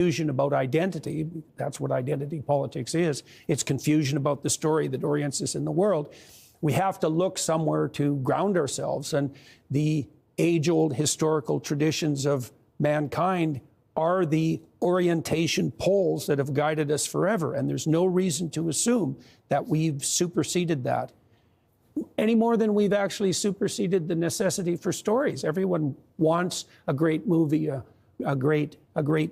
confusion about identity. That's what identity politics is. It's confusion about the story that orients us in the world. We have to look somewhere to ground ourselves, and the age-old historical traditions of mankind are the orientation poles that have guided us forever, and there's no reason to assume that we've superseded that any more than we've actually superseded the necessity for stories. Everyone wants a great movie, a great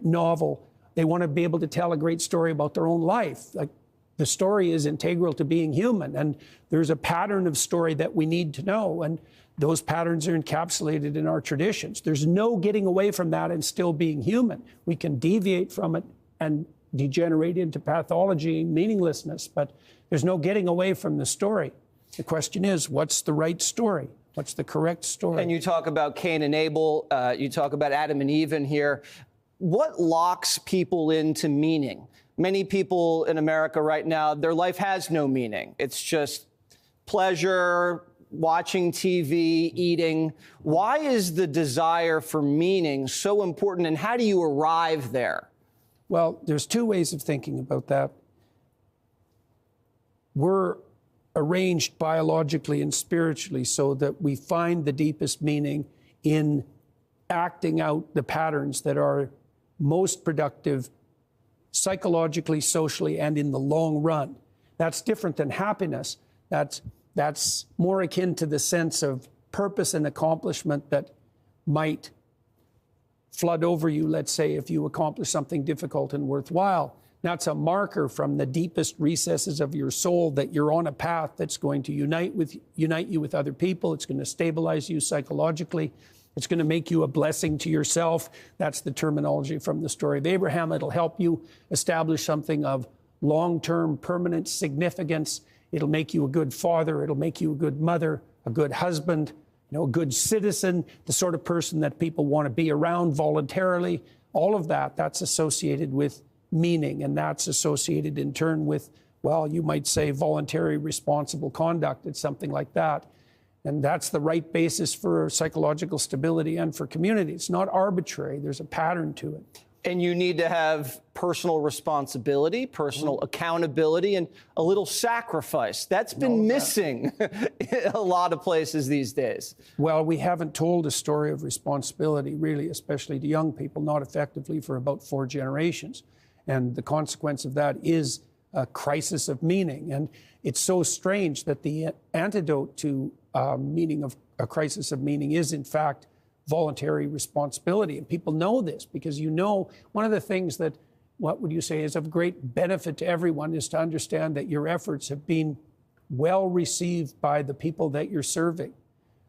novel. They want to be able to tell a great story about their own life. Like, the story is integral to being human, and there's a pattern of story that we need to know, and those patterns are encapsulated in our traditions. There's no getting away from that and still being human. We can deviate from it and degenerate into pathology and meaninglessness, but there's no getting away from the story. The question is, what's the right story? What's the correct story? And you talk about Cain and Abel, you talk about Adam and Eve in here. What locks people into meaning? Many people in America right now, their life has no meaning. It's just pleasure, watching TV, eating. Why is the desire for meaning so important, and how do you arrive there? Well, there's two ways of thinking about that. We're arranged biologically and spiritually so that we find the deepest meaning in acting out the patterns that are most productive psychologically, socially, and in the long run. That's different than happiness. That's more akin to the sense of purpose and accomplishment that might flood over you, let's say, if you accomplish something difficult and worthwhile. That's a marker from the deepest recesses of your soul that you're on a path that's going to unite you with other people. It's going to stabilize you psychologically. It's going to make you a blessing to yourself. That's the terminology from the story of Abraham. It'll help you establish something of long-term, permanent significance. It'll make you a good father. It'll make you a good mother, a good husband, a good citizen, the sort of person that people want to be around voluntarily. All of that, that's associated with meaning, and that's associated in turn with, well, you might say voluntary responsible conduct. It's something like that. And that's the right basis for psychological stability and for community. It's not arbitrary. There's a pattern to it. And you need to have personal responsibility, personal accountability, and a little sacrifice. That's been missing in a lot of places these days. Well, we haven't told a story of responsibility, really, especially to young people, not effectively for about 4 generations. And the consequence of that is a crisis of meaning. And it's so strange that the antidote to meaning of a crisis of meaning is, in fact, voluntary responsibility. And people know this because, one of the things that, what would you say, is of great benefit to everyone is to understand that your efforts have been well received by the people that you're serving.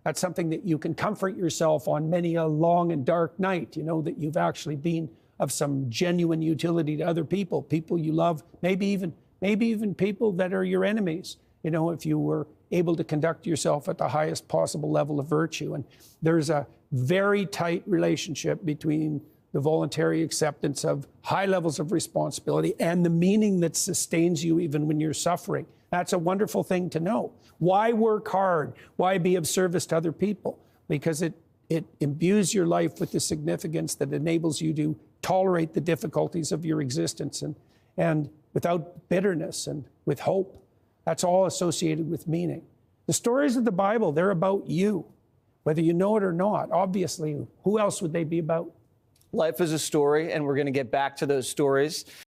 That's something that you can comfort yourself on many a long and dark night, that you've actually been of some genuine utility to other people you love, maybe even people that are your enemies, if you were able to conduct yourself at the highest possible level of virtue. And there's a very tight relationship between the voluntary acceptance of high levels of responsibility and the meaning that sustains you even when you're suffering. That's a wonderful thing to know. Why work hard? Why be of service to other people? Because it imbues your life with the significance that enables you to tolerate the difficulties of your existence and without bitterness and with hope. That's all associated with meaning. The stories of the Bible, they're about you, whether you know it or not. Obviously, who else would they be about? Life is a story, and we're going to get back to those stories.